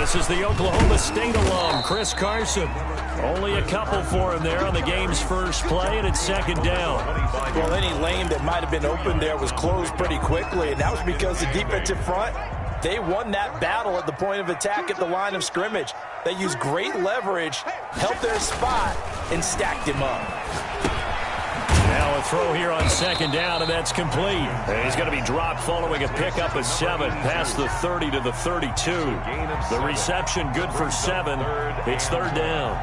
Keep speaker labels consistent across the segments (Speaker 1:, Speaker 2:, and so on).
Speaker 1: This is the Oklahoma State alum, Chris Carson. Only a couple for him there on the game's first play, and it's second down.
Speaker 2: Well, any lane that might have been open there was closed pretty quickly, and that was because the defensive front, they won that battle at the point of attack at the line of scrimmage. They used great leverage, held their spot, and stacked him up.
Speaker 1: Now a throw here on second down, and that's complete. And he's going to be dropped following a pickup of 7 past the 30 to the 32. The reception good for 7. It's third down.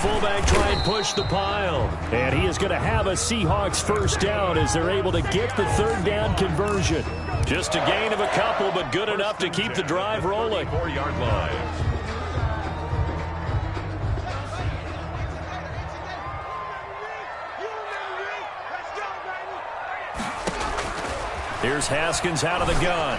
Speaker 1: Fullback try and push the pile. And he is going to have a Seahawks first down as they're able to get the third down conversion. Just a gain of a couple, but good enough to keep the drive rolling. 4-yard line. Here's Haskins out of the gun.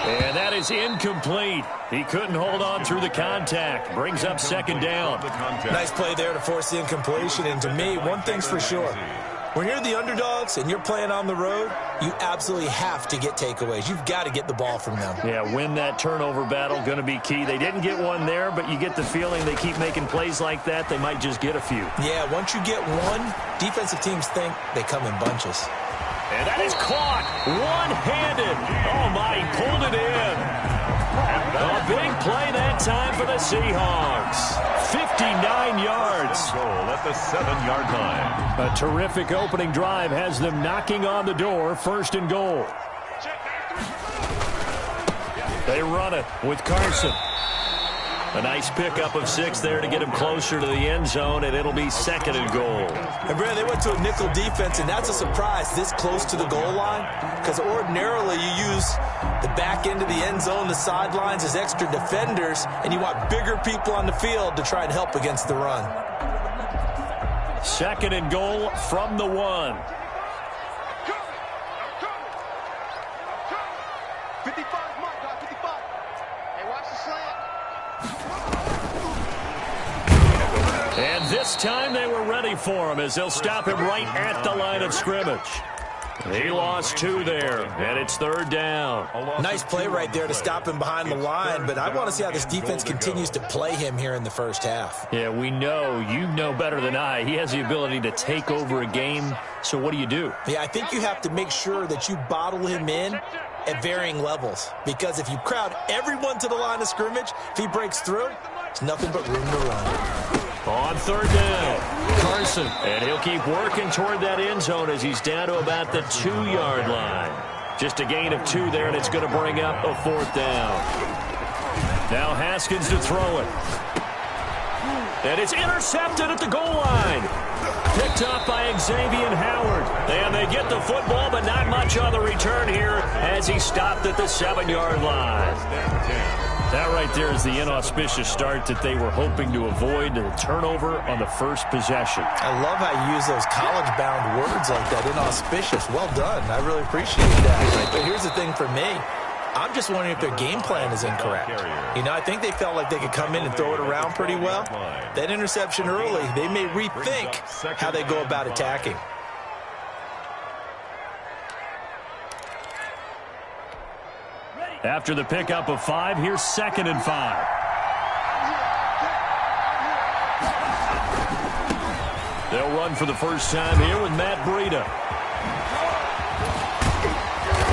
Speaker 1: And that is incomplete. He couldn't hold on through the contact. Brings up second down.
Speaker 2: Nice play there to force the incompletion. And to me, one thing's for sure. When you're the underdogs and you're playing on the road, you absolutely have to get takeaways. You've got to get the ball from them.
Speaker 1: Yeah, win that turnover battle, going to be key. They didn't get one there, but you get the feeling they keep making plays like that, they might just get a few.
Speaker 2: Yeah, once you get one, defensive teams think they come in bunches.
Speaker 1: And that is caught one-handed. Oh, my, he pulled it in. A big play that time for the Seahawks. 59 yards. Goal at the 7-yard line. A terrific opening drive has them knocking on the door, first and goal. They run it with Carson. A nice pickup of 6 there to get him closer to the end zone, and it'll be second and goal.
Speaker 2: And, Brad, they went to a nickel defense, and that's a surprise this close to the goal line, because ordinarily you use the back end of the end zone, the sidelines as extra defenders, and you want bigger people on the field to try and help against the run.
Speaker 1: Second and goal from the 1.
Speaker 3: 55, Mark, 55. Hey, watch the slant.
Speaker 1: And this time they were ready for him as they'll stop him right at the line of scrimmage. He lost 2 there, and it's third down.
Speaker 2: Nice play right there to stop him behind the line, but I want to see how this defense continues to play him here in the first half.
Speaker 1: Yeah, we know. You know better than I. He has the ability to take over a game, so what do?
Speaker 2: Yeah, I think you have to make sure that you bottle him in at varying levels, because if you crowd everyone to the line of scrimmage, if he breaks through, it's nothing but room to run.
Speaker 1: On third down, Carson, and he'll keep working toward that end zone as he's down to about the 2-yard line. Just a gain of 2 there, and it's going to bring up a fourth down. Now Haskins to throw it. And it's intercepted at the goal line. Picked up by Xavier Howard. And they get the football, but not much on the return here as he stopped at the 7-yard line. That right there is the inauspicious start that they were hoping to avoid, the turnover on the first possession.
Speaker 2: I love how you use those college-bound words like that, inauspicious. Well done. I really appreciate that. But here's the thing for me. I'm just wondering if their game plan is incorrect. You know, I think they felt like they could come in and throw it around pretty well. That interception early, they may rethink how they go about attacking.
Speaker 1: After the pickup of 5, here's second and 5. They'll run for the first time here with Matt Breida.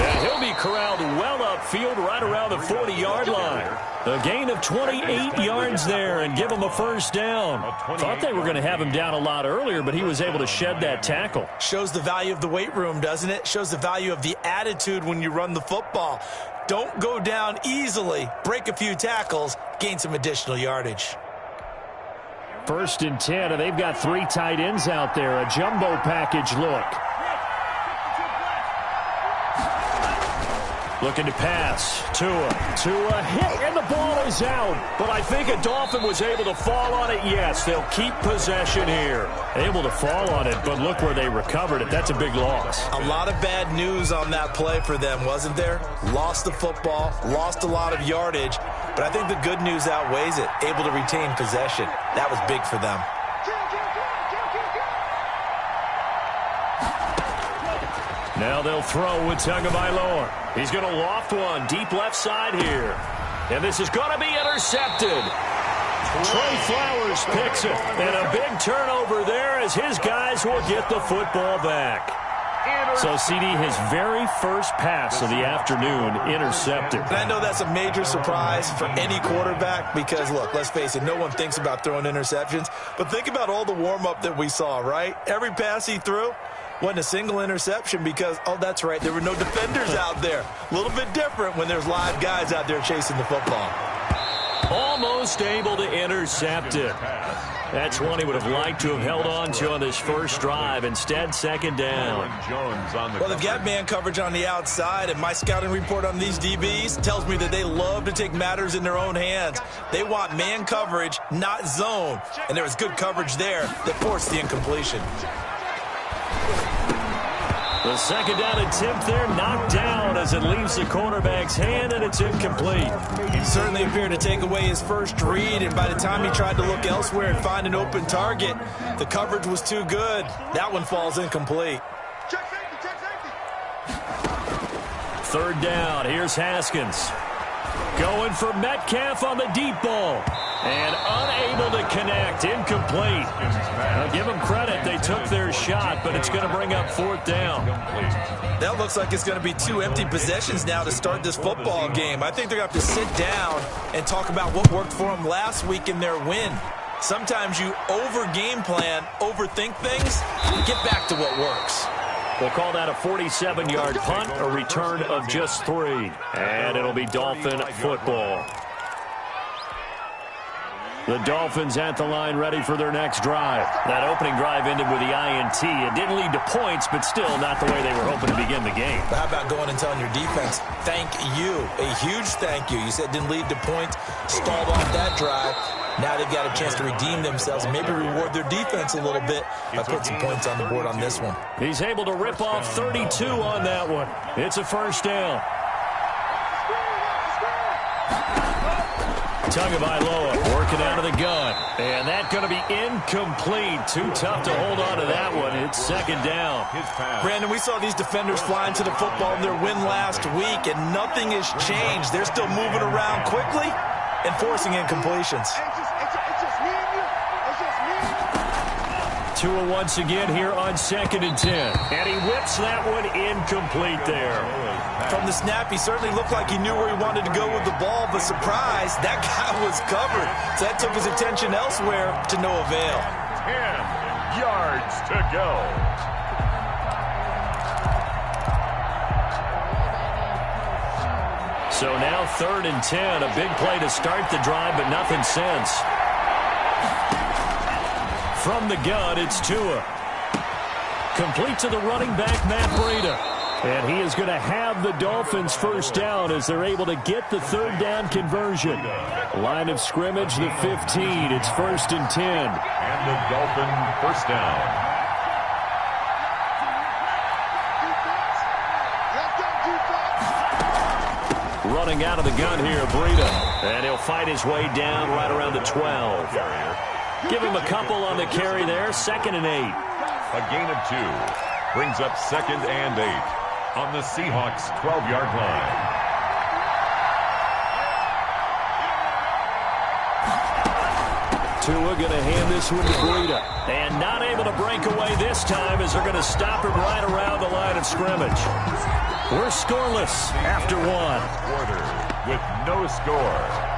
Speaker 1: And he'll be corralled well upfield right around the 40-yard line. A gain of 28 yards there and give him a first down. Thought they were going to have him down a lot earlier, but he was able to shed that tackle.
Speaker 2: Shows the value of the weight room, doesn't it? Shows the value of the attitude when you run the football. Don't go down easily. Break a few tackles. Gain some additional yardage.
Speaker 1: First and 10, and they've got 3 tight ends out there. A jumbo package look. Looking to pass. Tua hit, and the ball is out. But I think a Dolphin was able to fall on it. Yes, they'll keep possession here. Able to fall on it, but look where they recovered it. That's a big loss.
Speaker 2: A lot of bad news on that play for them, wasn't there? Lost the football, lost a lot of yardage. But I think the good news outweighs it. Able to retain possession. That was big for them.
Speaker 1: Now they'll throw with Tagovailoa. He's going to loft one deep left side here. And this is going to be intercepted. Trey Flowers picks it. And a big turnover there as his guys will get the football back. So, CD, his very first pass of the afternoon intercepted.
Speaker 2: And I know that's a major surprise for any quarterback because, look, let's face it, no one thinks about throwing interceptions. But think about all the warm-up that we saw, right? Every pass he threw wasn't a single interception because, oh, that's right, there were no defenders out there. A little bit different when there's live guys out there chasing the football.
Speaker 1: Almost able to intercept it. That's one he would have liked to have held on to on this first drive. Instead, second down.
Speaker 2: Well, they've got man coverage on the outside, and my scouting report on these DBs tells me that they love to take matters in their own hands. They want man coverage, not zone. And there was good coverage there that forced the incompletion.
Speaker 1: The second down attempt there knocked down as it leaves the quarterback's hand, and it's incomplete.
Speaker 2: He certainly appeared to take away his first read, and by the time he tried to look elsewhere and find an open target, the coverage was too good. That one falls incomplete.
Speaker 1: Third down. Here's Haskins. Going for Metcalf on the deep ball. And unable to connect. Incomplete. Now give them credit. They took their shot, but it's going to bring up fourth down.
Speaker 2: That looks like it's going to be 2 empty possessions now to start this football game. I think they're going to have to sit down and talk about what worked for them last week in their win. Sometimes you over-game plan, overthink things, get back to what works.
Speaker 1: We'll call that a 47-yard punt, a return of just 3. And it'll be Dolphin football. The Dolphins at the line ready for their next drive. That opening drive ended with the INT. It didn't lead to points, but still not the way they were hoping to begin the game.
Speaker 2: But how about going and telling your defense, thank you, a huge thank you. You said it didn't lead to points, stalled off that drive. Now they've got a chance to redeem themselves and maybe reward their defense a little bit by putting some points on the board on this one.
Speaker 1: He's able to rip off 32 on that one. It's a first down. Tagovailoa working out of the gun. And that's going to be incomplete. Too tough to hold on to that one. It's second down.
Speaker 2: Brandon, we saw these defenders flying to the football in their win last week, and nothing has changed. They're still moving around quickly and forcing incompletions.
Speaker 1: Tua once again here on 2nd and 10. And he whips that one incomplete there.
Speaker 2: From the snap, he certainly looked like he knew where he wanted to go with the ball, but surprise, that guy was covered. So that took his attention elsewhere to no avail.
Speaker 4: 10 yards to go.
Speaker 1: So now 3rd and 10. A big play to start the drive, but nothing since. From the gun, it's Tua. Complete to the running back, Matt Breida. And he is going to have the Dolphins first down as they're able to get the 3rd down conversion. Line of scrimmage, the 15. It's 1st and 10.
Speaker 4: And the Dolphin first down.
Speaker 1: Running out of the gun here, Breida. And he'll fight his way down right around the 12. Give him a couple on the carry there. 2nd and 8.
Speaker 4: A gain of 2. Brings up 2nd and 8 on the Seahawks' 12-yard line.
Speaker 1: Tua going to hand this one to Breida. And not able to break away this time as they're going to stop him right around the line of scrimmage. We're scoreless after 1.
Speaker 4: Quarter with no score.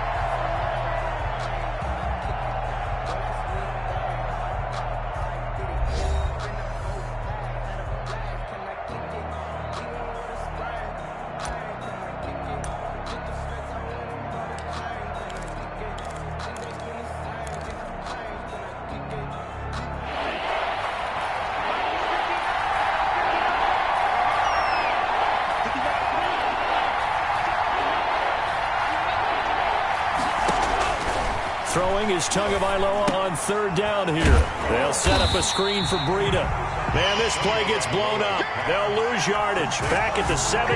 Speaker 1: throwing is Tagovailoa on third down here. They'll set up a screen for Breida. Man, this play gets blown up. They'll lose yardage back at the 17.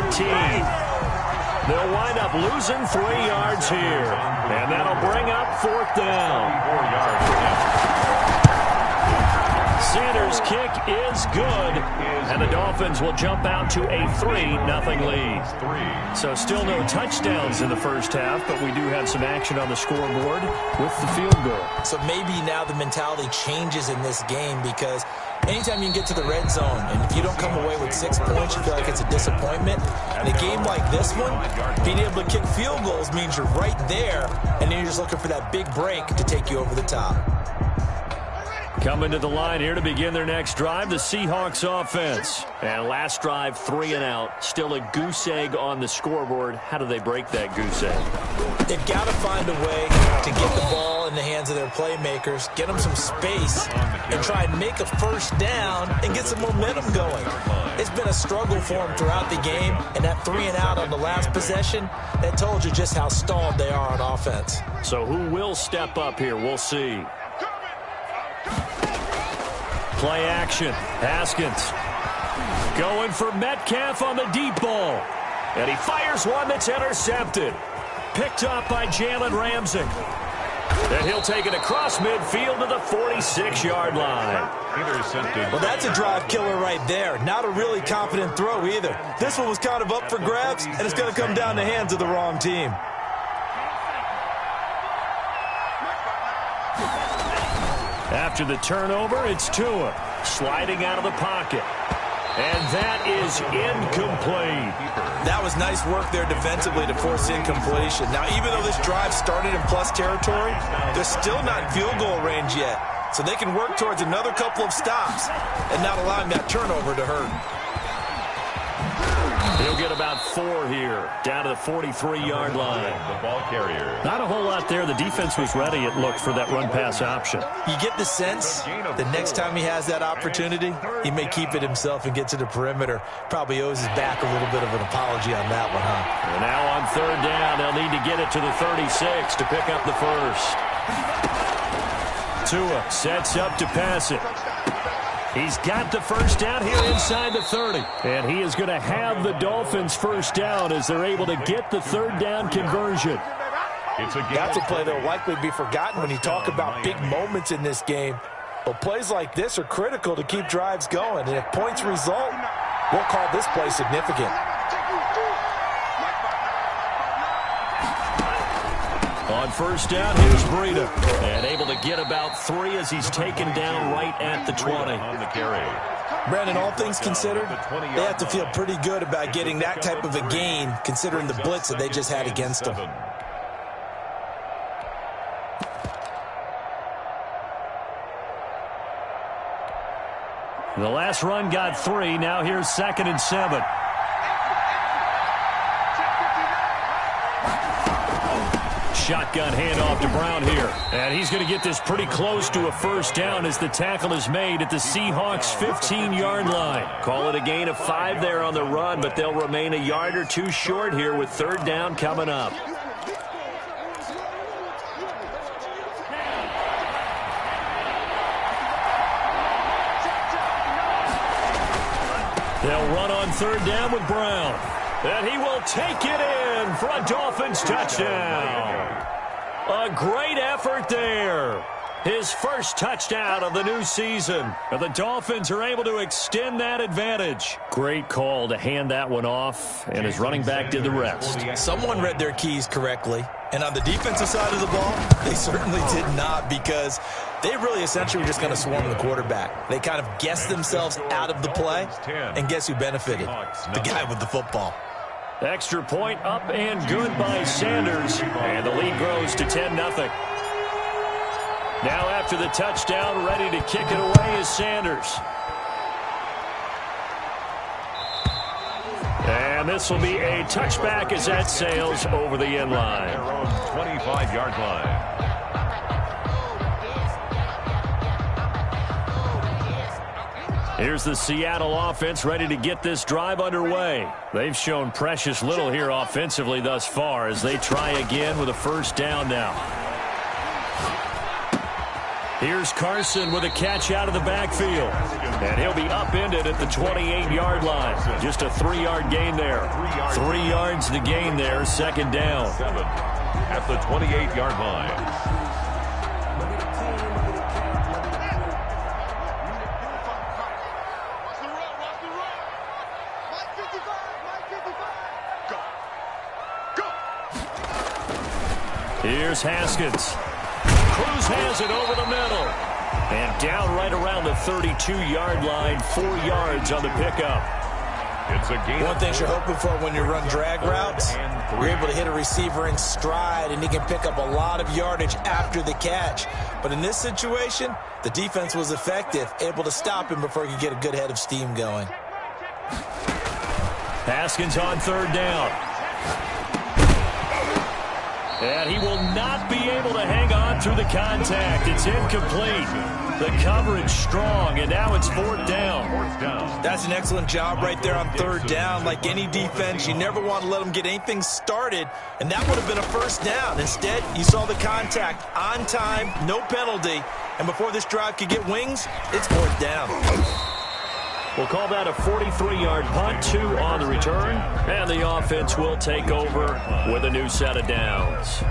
Speaker 1: They'll wind up losing 3 yards here. And that'll bring up fourth down.
Speaker 4: 4 yards.
Speaker 1: Sanders' kick is good, and the Dolphins will jump out to a 3-0 lead. So still no touchdowns in the first half, but we do have some action on the scoreboard with the field goal. So
Speaker 2: maybe now the mentality changes in this game because anytime you can get to the red zone, and if you don't come away with 6 points, you feel like it's a disappointment. In a game like this one, being able to kick field goals means you're right there, and then you're just looking for that big break to take you over the top.
Speaker 1: Coming to the line here to begin their next drive, the Seahawks offense. And last drive, 3 and out. Still a goose egg on the scoreboard. How do they break that goose egg?
Speaker 2: They've got to find a way to get the ball in the hands of their playmakers, get them some space, and try and make a first down and get some momentum going. It's been a struggle for them throughout the game, and that 3 and out on the last possession, that told you just how stalled they are on offense.
Speaker 1: So who will step up here? We'll see. Play action. Haskins going for Metcalf on the deep ball. And he fires one that's intercepted. Picked up by Jalen Ramsey. And he'll take it across midfield to the 46-yard line.
Speaker 4: Intercepted.
Speaker 2: Well, that's a drive killer right there. Not a really confident throw either. This one was kind of up for grabs, and it's going to come down the hands of the wrong team.
Speaker 1: After the turnover, it's Tua sliding out of the pocket. And that is incomplete.
Speaker 2: That was nice work there defensively to force incompletion. Now, even though this drive started in plus territory, they're still not in field goal range yet. So they can work towards another couple of stops and not allowing that turnover to hurt.
Speaker 1: He'll get about 4 here, down to the 43-yard line.
Speaker 4: The ball carrier.
Speaker 1: Not a whole lot there. The defense was ready, it looked, for that run-pass option.
Speaker 2: You get the sense the next time he has that opportunity, he may keep it himself and get to the perimeter. Probably owes his back a little bit of an apology on that one, huh?
Speaker 1: And now on third down, they'll need to get it to the 36 to pick up the first. Tua sets up to pass it. He's got the first down here inside the 30. And he is going to have the Dolphins first down as they're able to get the third down conversion.
Speaker 2: That's a play that will likely be forgotten when you talk about big moments in this game. But plays like this are critical to keep drives going. And if points result, we'll call this play significant.
Speaker 1: On first down, here's Breida. And able to get about 3 as he's taken down right at the 20.
Speaker 4: On the carry.
Speaker 2: Brandon, all things considered, they have to feel pretty good about getting that type of a gain considering the blitz that they just had against them.
Speaker 1: The last run got 3. Now here's 2nd and 7. Shotgun handoff to Brown here. And he's going to get this pretty close to a first down as the tackle is made at the Seahawks' 15-yard line. Call it a gain of 5 there on the run, but they'll remain a yard or 2 short here with third down coming up. They'll run on third down with Brown. And he will take it in for a Dolphins touchdown. A great effort there. His first touchdown of the new season. And the Dolphins are able to extend that advantage. Great call to hand that one off, and his running back did the rest.
Speaker 2: Someone read their keys correctly. And on the defensive side of the ball, they certainly did not, because they really essentially were just going to swarm the quarterback. They kind of guessed themselves out of the play, and guess who benefited? The guy with the football.
Speaker 1: Extra point up and good by Sanders, and the lead grows to 10-0. Now after the touchdown, ready to kick it away is Sanders. And this will be a touchback as that sails over the end line.
Speaker 4: Their own 25-yard line.
Speaker 1: Here's the Seattle offense ready to get this drive underway. They've shown precious little here offensively thus far as they try again with a first down now. Here's Carson with a catch out of the backfield. And he'll be upended at the 28-yard line. Just a 3-yard gain there. 3 yards to gain there, second down.
Speaker 4: 7 at the 28-yard line.
Speaker 1: Here's Haskins. Cruz has it over the middle. And down right around the 32-yard line, 4 yards on the pickup.
Speaker 4: It's a gain.
Speaker 2: One thing you're hoping for when you run drag routes, you're able to hit a receiver in stride, and he can pick up a lot of yardage after the catch. But in this situation, the defense was effective, able to stop him before he could get a good head of steam going.
Speaker 1: Haskins on third down. And he will not be able to hang on through the contact. It's incomplete. The coverage strong, and now it's fourth down.
Speaker 2: That's an excellent job right there on third down. Like any defense, you never want to let them get anything started, and that would have been a first down. Instead, you saw the contact on time, no penalty, and before this drive could get wings, it's fourth down.
Speaker 1: We'll call that a 43-yard punt, 2 on the return, and the offense will take over with a new set of downs.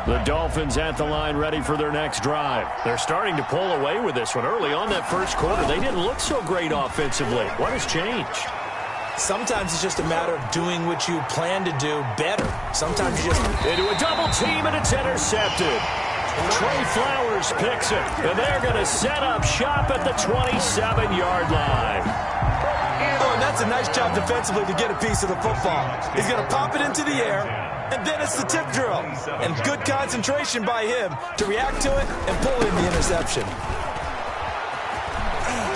Speaker 1: The Dolphins at the line ready for their next drive. They're starting to pull away with this one. Early on that first quarter, they didn't look so great offensively. What has changed?
Speaker 2: Sometimes it's just a matter of doing what you plan to do better. Sometimes you just...
Speaker 1: Into a double team, and it's intercepted. Trey Flowers picks it, and they're going to set up shop at the 27-yard line.
Speaker 2: Oh, and that's a nice job defensively to get a piece of the football. He's going to pop it into the air, and then it's the tip drill. And good concentration by him to react to it and pull in the interception.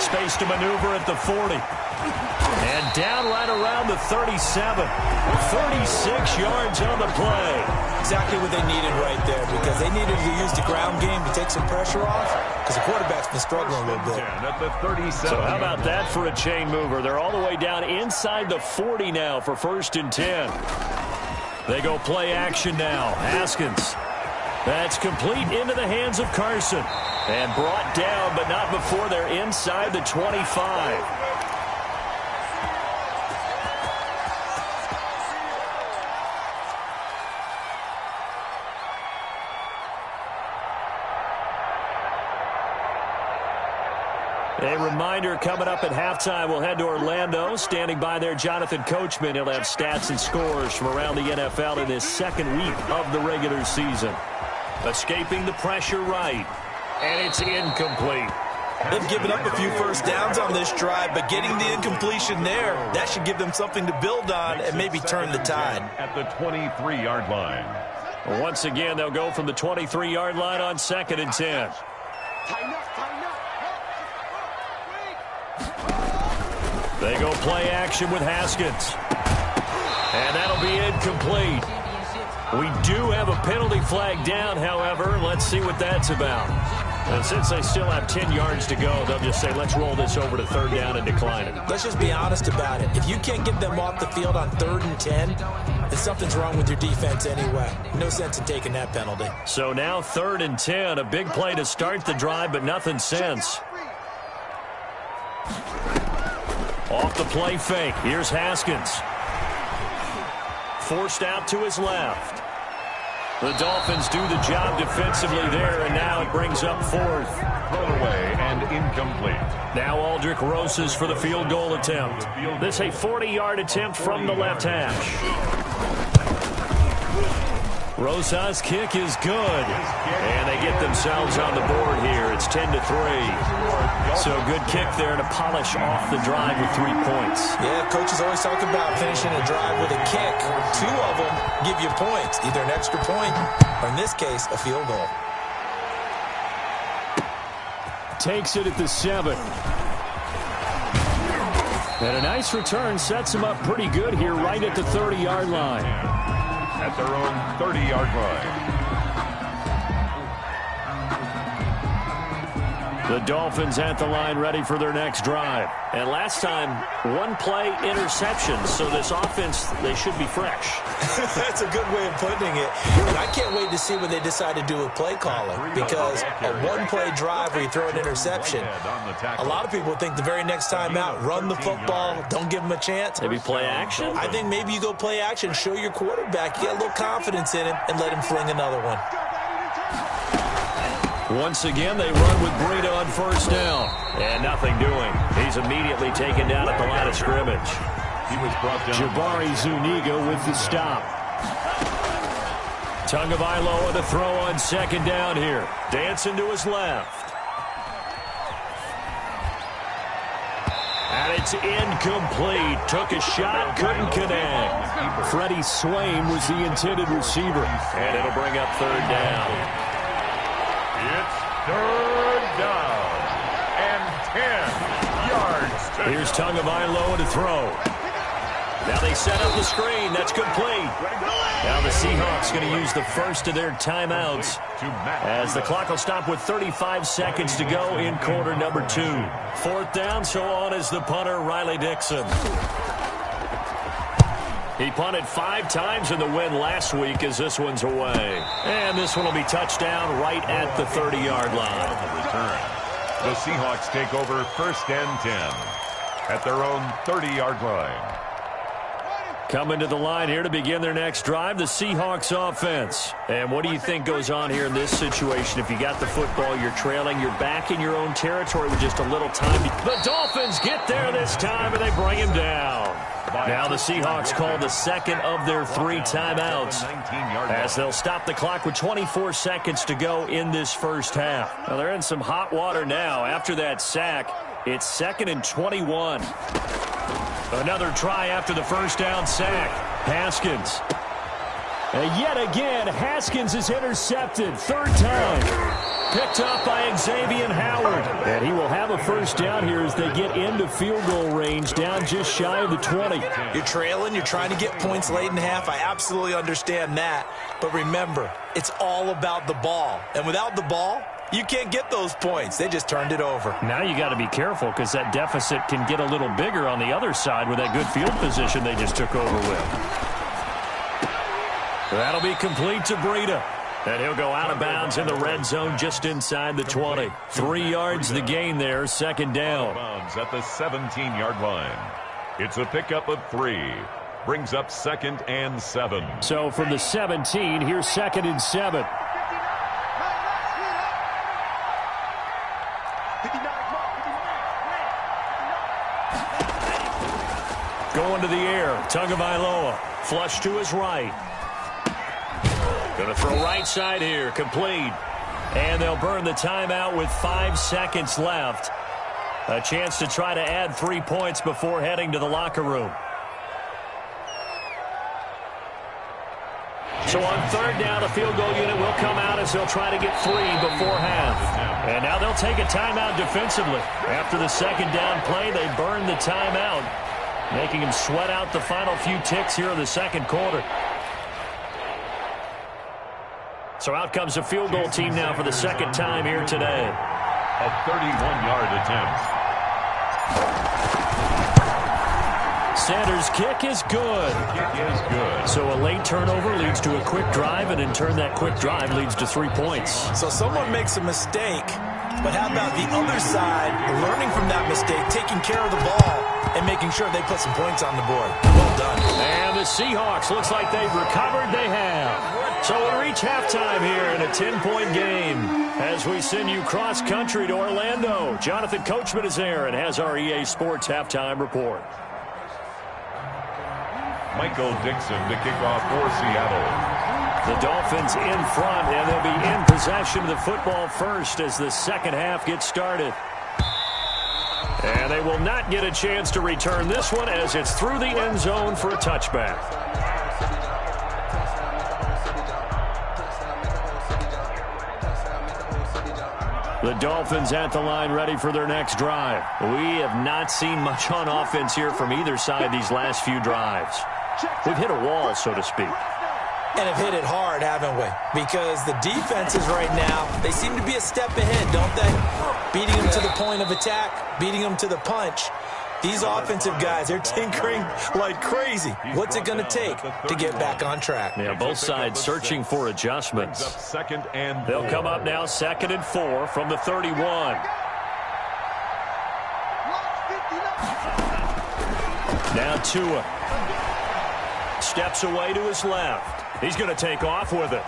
Speaker 1: Space to maneuver at the 40. And down right around the 37. 36 yards on the play.
Speaker 2: Exactly what they needed right there, because they needed to use the ground game to take some pressure off, because the quarterback's been struggling a little bit.
Speaker 4: At the 37.
Speaker 1: So how about that for a chain mover? They're all the way down inside the 40 now for 1st and 10. They go play action now. Haskins. That's complete into the hands of Carson. And brought down, but not before they're inside the 25. A reminder, coming up at halftime, we'll head to Orlando. Standing by there, Jonathan Coachman. He'll have stats and scores from around the NFL in this second week of the regular season. Escaping the pressure right, and it's incomplete.
Speaker 2: They've given up a few first downs on this drive, but getting the incompletion there, that should give them something to build on and maybe turn the tide.
Speaker 4: At the 23-yard line.
Speaker 1: Once again, they'll go from the 23-yard line on 2nd and 10. They go play action with Haskins. And that'll be incomplete. We do have a penalty flag down, however. Let's see what that's about. And since they still have 10 yards to go, they'll just say, let's roll this over to 3rd down and decline it.
Speaker 2: Let's just be honest about it. If you can't get them off the field on 3rd and 10, then something's wrong with your defense anyway. No sense in taking that penalty.
Speaker 1: So now 3rd and 10, a big play to start the drive, but nothing since. Off the play fake. Here's Haskins. Forced out to his left. The Dolphins do the job defensively there, and now it brings up 4th.
Speaker 4: Thrown away and incomplete.
Speaker 1: Now Aldrich Rosas for the field goal attempt. This a 40-yard attempt from the left hash. Rosas' kick is good. And they get themselves on the board here. It's 10-3. So good kick there to polish off the drive with 3 points.
Speaker 2: Yeah, coaches always talk about finishing a drive with a kick. 2 of them give you points, either an extra point or, in this case, a field goal.
Speaker 1: Takes it at the 7. And a nice return sets him up pretty good here right at the 30-yard line.
Speaker 4: At their own 30-yard line.
Speaker 1: The Dolphins at the line ready for their next drive. And last time, one-play interception. So this offense, they should be fresh.
Speaker 2: That's a good way of putting it. And I can't wait to see what they decide to do with play calling. Because a one-play drive where you throw an interception, a lot of people think the very next time out, run the football, don't give them a chance.
Speaker 1: Maybe play action?
Speaker 2: I think maybe you go play action, show your quarterback, you get a little confidence in him, and let him fling another one.
Speaker 1: Once again, they run with Breida on first down. And nothing doing. He's immediately taken down at the line of scrimmage.
Speaker 4: He was brought down.
Speaker 1: Jabari Zuniga with the stop. Tagovailoa to throw on second down here. Dancing to his left. And it's incomplete. Took a shot, couldn't connect. Freddie Swain was the intended receiver. And it'll bring up third down.
Speaker 4: It's third down and 10 yards.
Speaker 1: Here's Tagovailoa to throw. Now they set up the screen. That's complete. Now the Seahawks going to use the first of their timeouts as the clock will stop with 35 seconds to go in quarter number 2. Fourth down, so on is the punter, Riley Dixon. He punted 5 times in the win last week as this one's away. And this one will be touchdown right at the 30-yard line.
Speaker 4: Return. The Seahawks take over first and 10 at their own 30-yard line.
Speaker 1: Coming to the line here to begin their next drive, the Seahawks offense. And what do you think goes on here in this situation? If you got the football, you're trailing, you're back in your own territory with just a little time. The Dolphins get there this time, and they bring him down. Now the Seahawks call the second of their 3 timeouts as they'll stop the clock with 24 seconds to go in this first half. Now they're in some hot water now. After that sack, it's 2nd and 21. Another try after the first down sack. Haskins. And yet again, Haskins is intercepted. 3rd time. Picked up by Xavier Howard. And he will have a first down here as they get into field goal range, down just shy of the 20.
Speaker 2: You're trailing. You're trying to get points late in half. I absolutely understand that. But remember, it's all about the ball. And without the ball, you can't get those points. They just turned it over.
Speaker 1: Now you got to be careful because that deficit can get a little bigger on the other side with that good field position they just took over with. That'll be complete to Breida. And he'll go out of bounds in the red zone just inside the 20. 3 yards the gain there, 2nd down.
Speaker 4: At the 17-yard line. It's a pickup of 3. Brings up 2nd and 7.
Speaker 1: So from the 17, here's 2nd and 7. Going to the air, Tagovailoa. Flush to his right. Going to throw right side here, complete. And they'll burn the timeout with 5 seconds left. A chance to try to add 3 points before heading to the locker room. So on 3rd down, a field goal unit will come out as they'll try to get 3 before half. And now they'll take a timeout defensively. After the 2nd down play, they burn the timeout, making them sweat out the final few ticks here in the 2nd quarter. So out comes the field goal team now for the 2nd time here today.
Speaker 4: A 31-yard attempt.
Speaker 1: Sanders' kick is good.
Speaker 4: Kick is good.
Speaker 1: So a late turnover leads to a quick drive, and in turn that quick drive leads to 3 points.
Speaker 2: So someone makes a mistake, but how about the other side learning from that mistake, taking care of the ball, and making sure they put some points on the board? Well done.
Speaker 1: And the Seahawks, looks like they've recovered. They have. So we reach halftime here in a 10-point game as we send you cross-country to Orlando. Jonathan Coachman is there and has our EA Sports halftime report.
Speaker 4: Michael Dixon to kick off for Seattle.
Speaker 1: The Dolphins in front, and they'll be in possession of the football first as the 2nd half gets started. And they will not get a chance to return this one as it's through the end zone for a touchback. The Dolphins at the line ready for their next drive. We have not seen much on offense here from either side these last few drives. We've hit a wall, so to speak.
Speaker 2: And have hit it hard, haven't we? Because the defenses right now, they seem to be a step ahead, don't they? Beating them to the point of attack, beating them to the punch. These offensive guys, they're tinkering like crazy. What's it going to take to get back on track?
Speaker 1: Yeah, both sides searching for adjustments. They'll come up now 2nd and 4 from the 31. Now Tua steps away to his left. He's going to take off with it.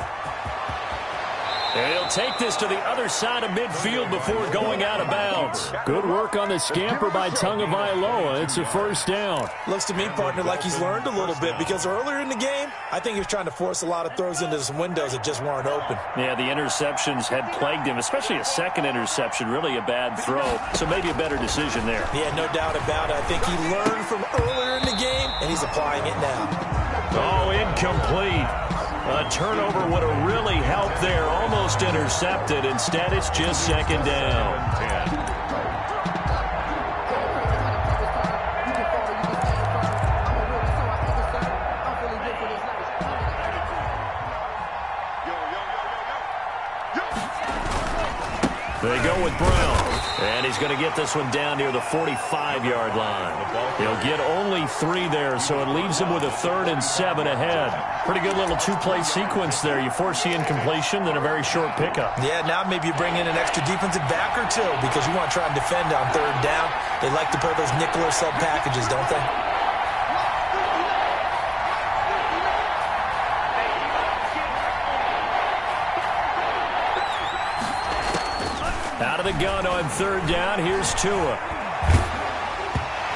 Speaker 1: And he'll take this to the other side of midfield before going out of bounds.
Speaker 5: Good work on the scamper by Tagovailoa. It's a first down.
Speaker 2: Looks to me, partner, like he's learned a little bit because earlier in the game, I think he was trying to force a lot of throws into some windows that just weren't open.
Speaker 1: Yeah, the interceptions had plagued him, especially a second interception, really a bad throw. So maybe a better decision there.
Speaker 2: Yeah, no doubt about it. I think he learned from earlier in the game, and he's applying it now.
Speaker 1: Oh, incomplete. A turnover would have really helped there. Almost intercepted. Instead, it's just 2nd down. They go with Brown. And he's going to get this one down near the 45-yard line. He'll get only 3 there, so it leaves him with a 3rd and 7 ahead. Pretty good little 2-play sequence there. You force the incompletion, then a very short pickup.
Speaker 2: Yeah, now maybe you bring in an extra defensive back or two because you want to try and defend on 3rd down. They like to play those nickel or sub packages, don't they?
Speaker 1: Out of the gun on 3rd down. Here's Tua.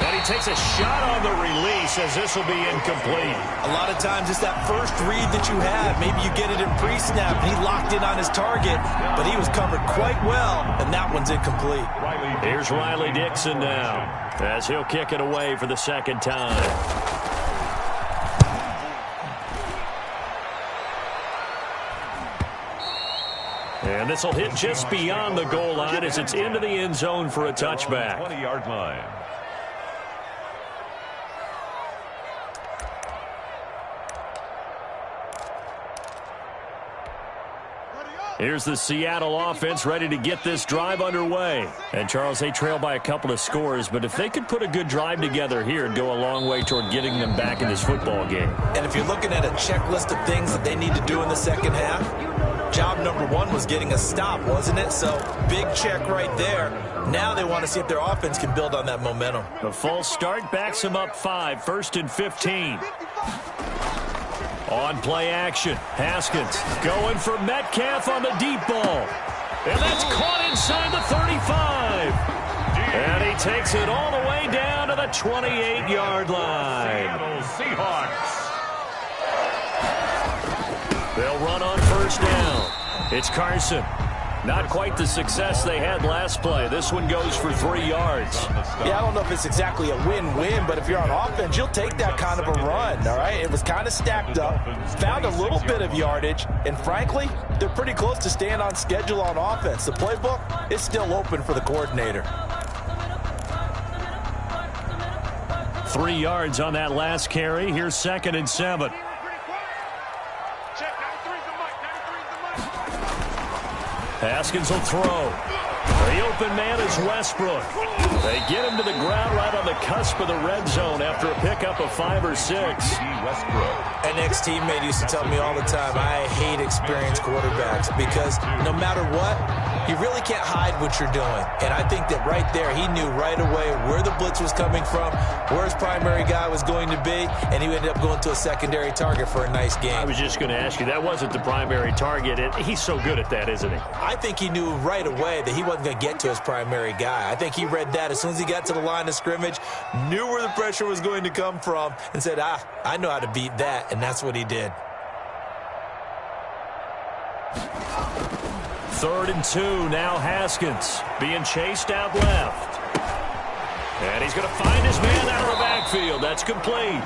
Speaker 1: And he takes a shot on the release as this will be incomplete.
Speaker 2: A lot of times it's that first read that you have. Maybe you get it in pre-snap, and he locked in on his target, but he was covered quite well, and that one's incomplete.
Speaker 1: Here's Riley Dixon now as he'll kick it away for the 2nd time. And this will hit just beyond the goal line as it's into the end zone for a touchback.
Speaker 4: 20-yard line.
Speaker 1: Here's the Seattle offense ready to get this drive underway. And, Charles, they trail by a couple of scores, but if they could put a good drive together here, it'd go a long way toward getting them back in this football game.
Speaker 2: And if you're looking at a checklist of things that they need to do in the second half, job number 1 was getting a stop, wasn't it? So, big check right there. Now they want to see if their offense can build on that momentum.
Speaker 1: The false start backs them up 5, 1st and 15. On play action, Haskins going for Metcalf on the deep ball. And that's caught inside the 35. And he takes it all the way down to the 28-yard line.
Speaker 4: Seattle Seahawks.
Speaker 1: They'll run on 1st down. It's Carson. Not quite the success they had last play. This one goes for 3 yards.
Speaker 2: Yeah, I don't know if it's exactly a win-win, but if you're on offense, you'll take that kind of a run, all right? It was kind of stacked up, found a little bit of yardage, and frankly, they're pretty close to staying on schedule on offense. The playbook is still open for the coordinator.
Speaker 1: 3 yards on that last carry. Here's 2nd and 7. Haskins will throw. The open man is Westbrook. They get him to the ground right on the cusp of the red zone after a pickup of 5 or 6.
Speaker 4: Westbrook.
Speaker 2: An ex-teammate used to tell me all the time, I hate experienced quarterbacks because no matter what, you really can't hide what you're doing. And I think that right there, he knew right away where the blitz was coming from, where his primary guy was going to be, and he ended up going to a secondary target for a nice game.
Speaker 1: I was just going to ask you, that wasn't the primary target. He's so good at that, isn't he?
Speaker 2: I think he knew right away that he wasn't going to get to his primary guy. I think he read that as soon as he got to the line of scrimmage, knew where the pressure was going to come from, and said, I know how to beat that, and that's what he did.
Speaker 1: 3rd and 2, now Haskins being chased out left. And he's going to find his man out of the backfield. That's complete.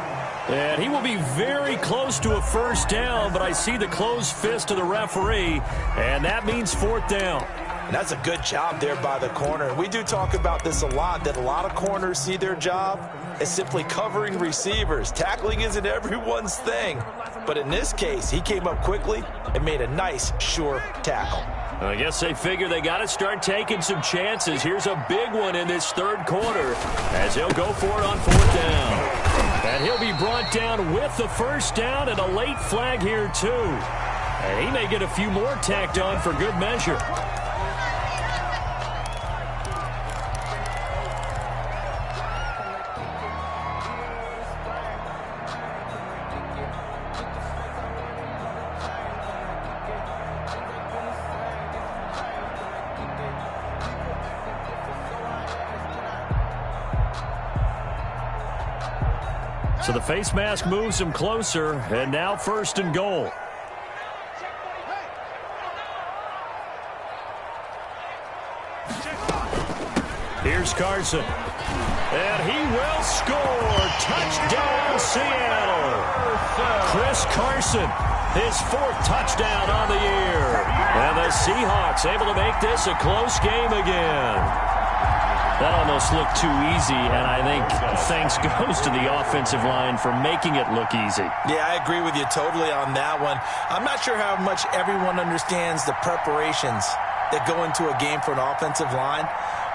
Speaker 1: And he will be very close to a 1st down, but I see the closed fist of the referee, and that means 4th down.
Speaker 2: And that's a good job there by the corner. We do talk about this a lot, that a lot of corners see their job as simply covering receivers. Tackling isn't everyone's thing. But in this case, he came up quickly and made a nice, sure tackle.
Speaker 1: I guess they figure they got to start taking some chances. Here's a big one in this third quarter as he'll go for it on fourth down. And he'll be brought down with the first down and a late flag here, too. And he may get a few more tacked on for good measure. So the face mask moves him closer, and now first and goal. Here's Carson. And he will score. Touchdown, Seattle. Chris Carson, his fourth touchdown on the year. And the Seahawks able to make this a close game again. That almost looked too easy, and I think thanks goes to the offensive line for making it look easy.
Speaker 2: Yeah, I agree with you totally on that one. I'm not sure how much everyone understands the preparations that go into a game for an offensive line,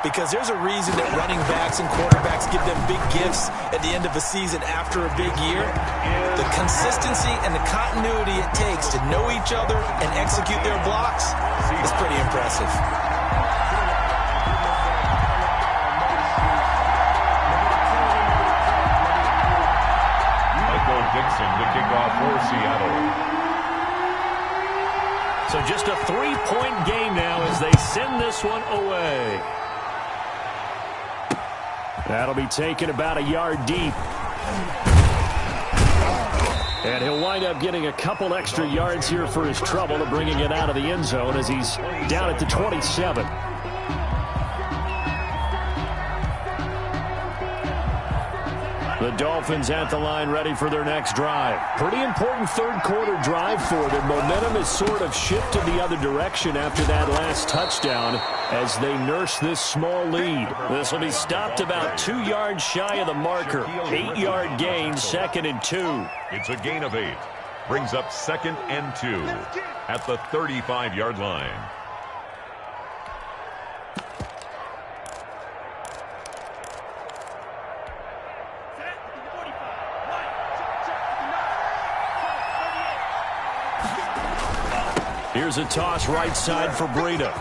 Speaker 2: because there's a reason that running backs and quarterbacks give them big gifts at the end of a season after a big year. The consistency and the continuity it takes to know each other and execute their blocks is pretty impressive.
Speaker 4: Dixon to kick off for Seattle.
Speaker 1: So just a 3-point game now as they send this one away. That'll be taken about a yard deep. And he'll wind up getting a couple extra yards here for his trouble to bringing it out of the end zone as he's down at the 27. The Dolphins at the line ready for their next drive. Pretty important third quarter drive for them. Momentum has sort of shifted the other direction after that last touchdown as they nurse this small lead. This will be stopped about 2 yards shy of the marker. 8-yard gain, 2nd and 2.
Speaker 4: It's a gain of 8. Brings up 2nd and 2 at the 35-yard line.
Speaker 1: Here's a toss right side for Breida.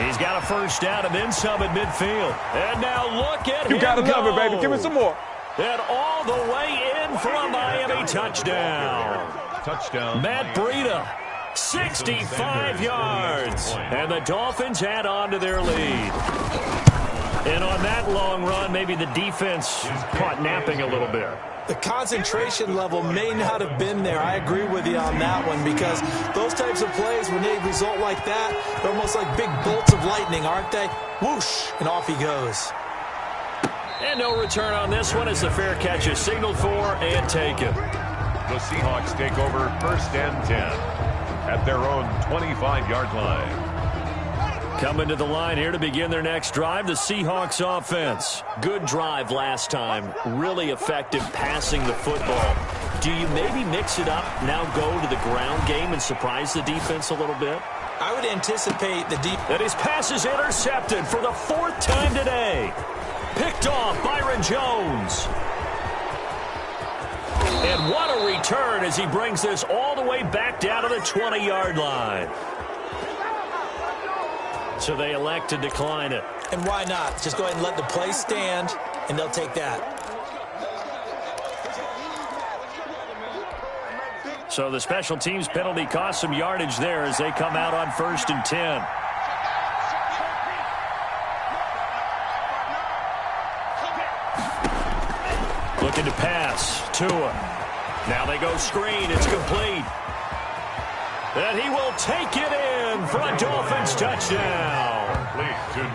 Speaker 1: He's got a first down and then some at midfield. And now look at him.
Speaker 6: You gotta love it, baby. Give me some more.
Speaker 1: And all the way in for a Miami touchdown.
Speaker 4: Touchdown.
Speaker 1: Matt Breida, 65 yards. And the Dolphins add on to their lead. And on that long run, maybe the defense caught napping a little bit.
Speaker 2: The concentration level may not have been there. I agree with you on that one, because those types of plays, when they result like that, they're almost like big bolts of lightning, aren't they? Whoosh, and off he goes.
Speaker 1: And no return on this one as the fair catch is signaled for and taken.
Speaker 4: The Seahawks take over 1st and 10 at their own 25-yard line.
Speaker 1: Coming to the line here to begin their next drive, the Seahawks offense. Good drive last time. Really effective passing the football. Do you maybe mix it up, now go to the ground game and surprise the defense a little bit?
Speaker 2: I would anticipate the
Speaker 1: And his pass is intercepted for the 4th time today. Picked off Byron Jones. And what a return as he brings this all the way back down to the 20-yard line. So they elect to decline it.
Speaker 2: And why not? Just go ahead and let the play stand, and they'll take that.
Speaker 1: So the special teams penalty cost some yardage there as they come out on 1st and 10. Looking to pass. Tua. Now they go screen. It's complete. And he will take it in for a Dolphins touchdown.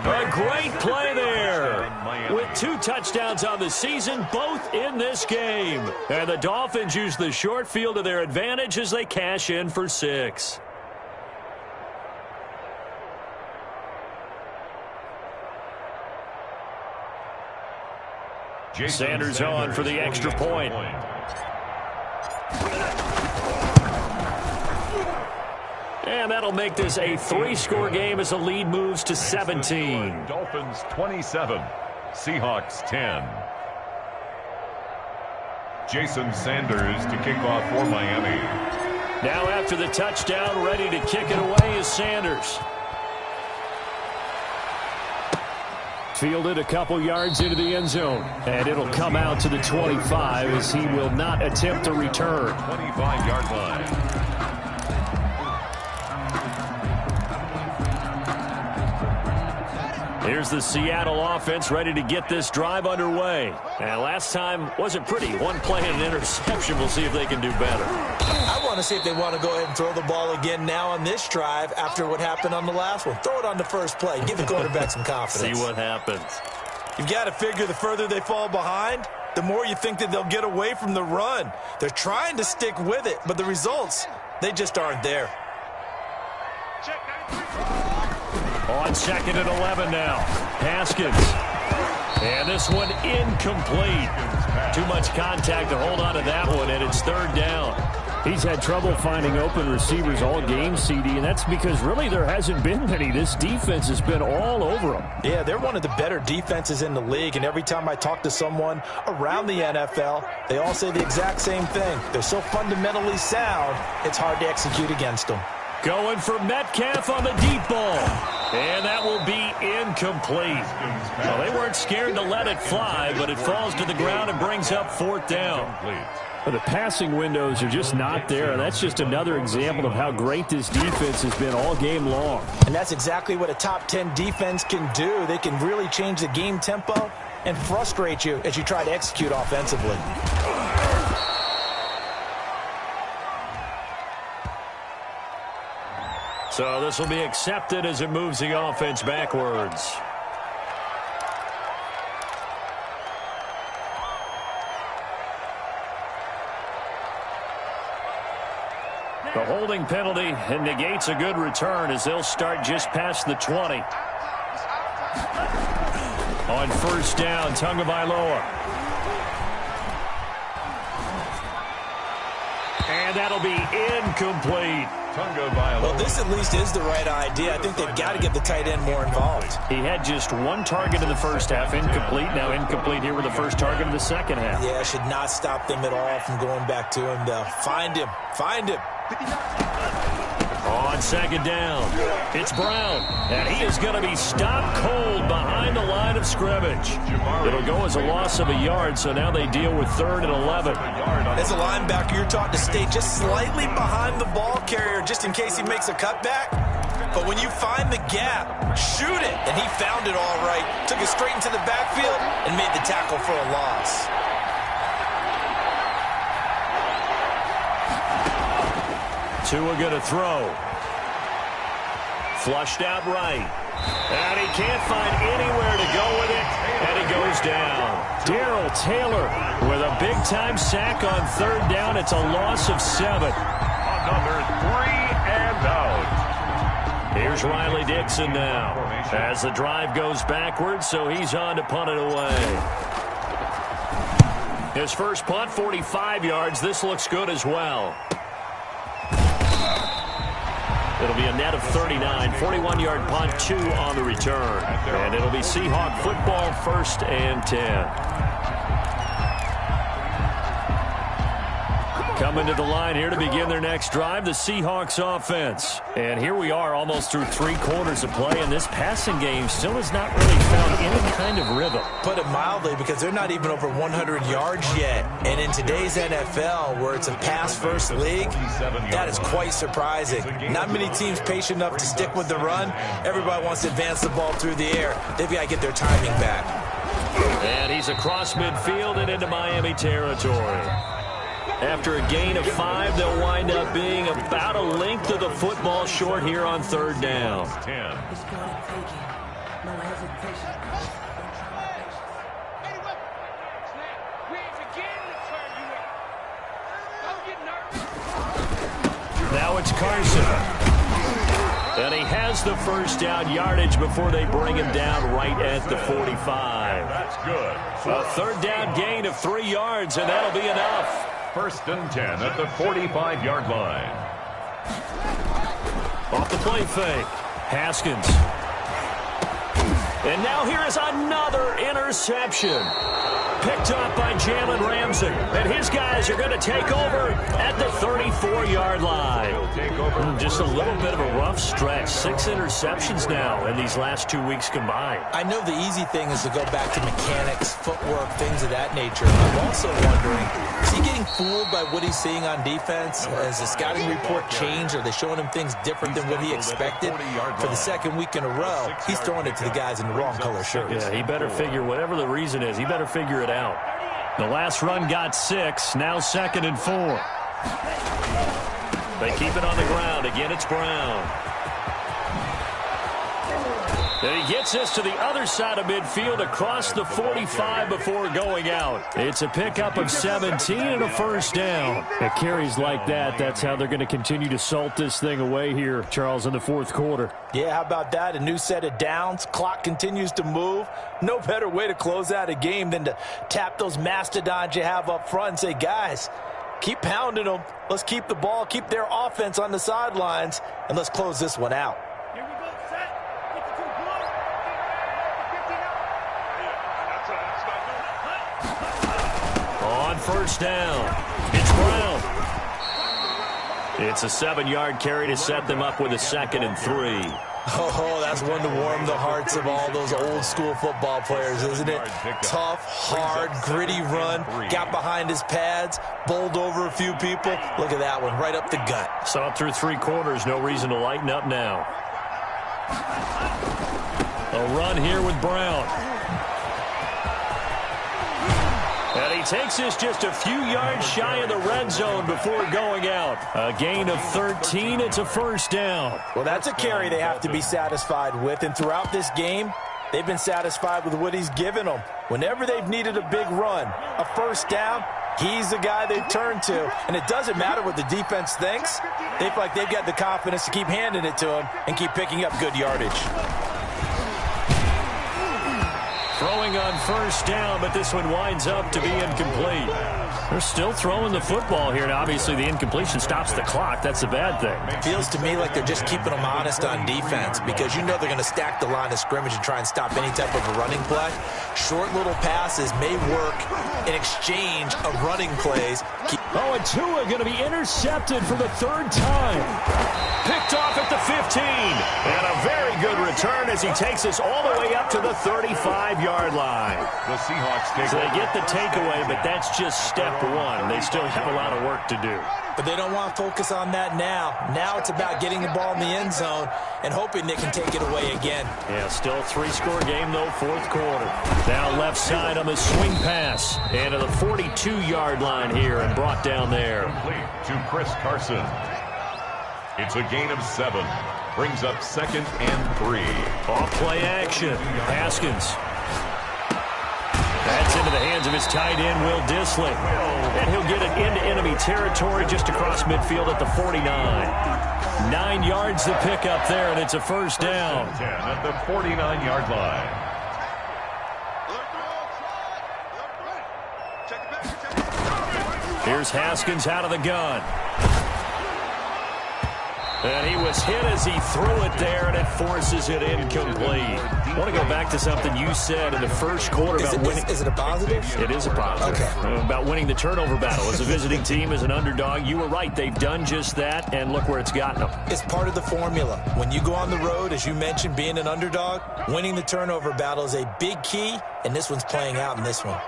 Speaker 1: A great play there. With 2 touchdowns on the season, both in this game. And the Dolphins use the short field to their advantage as they cash in for 6. Sanders on for the extra point. And that'll make this a 3-score game as the lead moves to 17.
Speaker 4: Dolphins 27, Seahawks 10. Jason Sanders to kick off for Miami.
Speaker 1: Now after the touchdown, ready to kick it away is Sanders.
Speaker 5: Fielded a couple yards into the end zone. And it'll come out to the 25 as he will not attempt to return.
Speaker 4: 25-yard line.
Speaker 1: Here's the Seattle offense ready to get this drive underway. And last time wasn't pretty. One play and an interception. We'll see if they can do better.
Speaker 2: I want to see if they want to go ahead and throw the ball again now on this drive after what happened on the last one. Throw it on the first play. Give the quarterback some confidence.
Speaker 1: See what happens.
Speaker 2: You've got to figure the further they fall behind, the more you think that they'll get away from the run. They're trying to stick with it, but the results, they just aren't there.
Speaker 1: On 2nd and 11 now. Haskins. And this one incomplete. Too much contact to hold on to that one, and it's 3rd down.
Speaker 5: He's had trouble finding open receivers all game, CD, and that's because really there hasn't been many. This defense has been all over them.
Speaker 2: Yeah, they're one of the better defenses in the league, and every time I talk to someone around the NFL, they all say the exact same thing. They're so fundamentally sound, it's hard to execute against them.
Speaker 1: Going for Metcalf on the deep ball. And that will be incomplete. Well, they weren't scared to let it fly, but it falls to the ground and brings up 4th down.
Speaker 5: But the passing windows are just not there. And that's just another example of how great this defense has been all game long.
Speaker 2: And that's exactly what a top 10 defense can do. They can really change the game tempo and frustrate you as you try to execute offensively.
Speaker 1: So this will be accepted as it moves the offense backwards. The holding penalty and negates a good return as they'll start just past the 20. On 1st down, Tagovailoa. And that'll be incomplete.
Speaker 2: Well, this at least is the right idea. I think they've got to get the tight end more involved.
Speaker 1: He had just 1 target in the first half, incomplete. Now incomplete here with the first target of the second half.
Speaker 2: Yeah, should not stop them at all from going back to him, though. Find him. Find him.
Speaker 1: On 2nd down, it's Brown, and he is going to be stopped cold behind the line of scrimmage. It'll go as a loss of a yard, so now they deal with 3rd and 11.
Speaker 2: As a linebacker, you're taught to stay just slightly behind the ball carrier just in case he makes a cutback. But when you find the gap, shoot it. And he found it all right. Took it straight into the backfield and made the tackle for a loss.
Speaker 1: Tua going to throw. Flushed out right. And he can't find anywhere to go with it. And he goes down. Darrell Taylor with a big-time sack on 3rd down. It's a loss of 7.
Speaker 4: Another 3 and out.
Speaker 1: Here's Riley Dixon now as the drive goes backwards, so he's on to punt it away. His first punt, 45 yards. This looks good as well. It'll be a net of 39, 41-yard punt, 2 on the return. And it'll be Seahawk football, 1st and 10. Coming to the line here to begin their next drive, the Seahawks offense. And here we are almost through 3 quarters of play, and this passing game still has not really found any kind of rhythm.
Speaker 2: Put it mildly, because they're not even over 100 yards yet. And in today's NFL, where it's a pass-first league, that is quite surprising. Not many teams patient enough to stick with the run. Everybody wants to advance the ball through the air. They've got to get their timing back.
Speaker 1: And he's across midfield and into Miami territory. After a gain of 5, they'll wind up being about a length of the football short here on 3rd down.
Speaker 4: 10.
Speaker 1: Now it's Carson. And he has the first down yardage before they bring him down right at the 45.
Speaker 4: That's good.
Speaker 1: A third down gain of 3 yards, and that'll be enough.
Speaker 4: 1st and 10 at the 45-yard line.
Speaker 1: Off the play fake. Haskins. And now here is another interception. Picked up by Jalen Ramsey. And his guys are going to take over at the 34-yard line. Just a little bit of a rough stretch. 6 interceptions now in these last 2 weeks combined.
Speaker 2: I know the easy thing is to go back to mechanics, footwork, things of that nature. I'm also wondering, is he getting fooled by what he's seeing on defense? Has the scouting report changed? Are they showing him things different than what he expected? For the second week in a row, he's throwing it to the guys in the wrong color shirts.
Speaker 1: Yeah, he better figure, whatever the reason is, he better figure it out. The last run got 6, now 2nd and 4. They keep it on the ground. Again, it's Brown. And he gets us to the other side of midfield across the 45 before going out. It's a pickup of 17 and a first down.
Speaker 5: At carries like that, that's how they're going to continue to salt this thing away here, Charles, in the 4th quarter.
Speaker 2: Yeah, how about that? A new set of downs. Clock continues to move. No better way to close out a game than to tap those mastodons you have up front and say, guys, keep pounding them. Let's keep the ball, keep their offense on the sidelines, and let's close this one out.
Speaker 1: On first down, it's Brown. It's a 7-yard carry to set them up with a 2nd and 3.
Speaker 2: Oh, that's one to warm the hearts of all those old-school football players, isn't it? Tough, hard, gritty run, got behind his pads, bowled over a few people. Look at that one, right up the gut.
Speaker 1: Saw it through 3 quarters, no reason to lighten up now. A run here with Brown. And he takes this just a few yards shy of the red zone before going out. A gain of 13. It's a first down.
Speaker 2: Well, that's a carry they have to be satisfied with. And throughout this game, they've been satisfied with what he's given them. Whenever they've needed a big run, a first down, he's the guy they've turned to. And it doesn't matter what the defense thinks. They feel like they've got the confidence to keep handing it to him and keep picking up good yardage.
Speaker 1: Throwing on first down, but this one winds up to be incomplete. They're still throwing the football here, and obviously the incompletion stops the clock. That's a bad thing.
Speaker 2: Feels to me like they're just keeping them honest on defense because you know they're going to stack the line of scrimmage and try and stop any type of a running play. Short little passes may work in exchange of running plays.
Speaker 5: Oh, and Tua going to be intercepted for the 3rd time.
Speaker 1: Picked off at the 15. And a very good return as he takes us all the way up to the 35-yard line.
Speaker 4: The Seahawks take
Speaker 1: So they get the takeaway, but that's just step 1. They still have a lot of work to do.
Speaker 2: But they don't want to focus on that now. Now it's about getting the ball in the end zone and hoping they can take it away again.
Speaker 1: Yeah, still a 3-score game, though, 4th quarter. Now left side on the swing pass. And to the 42-yard line here and brought down there.
Speaker 4: complete to Chris Carson. It's a gain of 7. Brings up 2nd and 3.
Speaker 1: Off play action. Haskins. That's into the hands of his tight end, Will Dissly. And he'll get it into enemy territory just across midfield at the 49. 9 yards to pick up there, and it's a first down.
Speaker 4: 10 at the 49-yard line.
Speaker 1: Here's Haskins out of the gun. And he was hit as he threw it there, and it forces it incomplete. I want to go back to something you said in the first quarter about winning.
Speaker 2: Is it a positive?
Speaker 1: It is a positive.
Speaker 2: Okay.
Speaker 1: About winning the turnover battle. As a visiting team, as an underdog, you were right. They've done just that, and look where it's gotten them.
Speaker 2: It's part of the formula. When you go on the road, as you mentioned, being an underdog, winning the turnover battle is a big key, and this one's playing out in this one.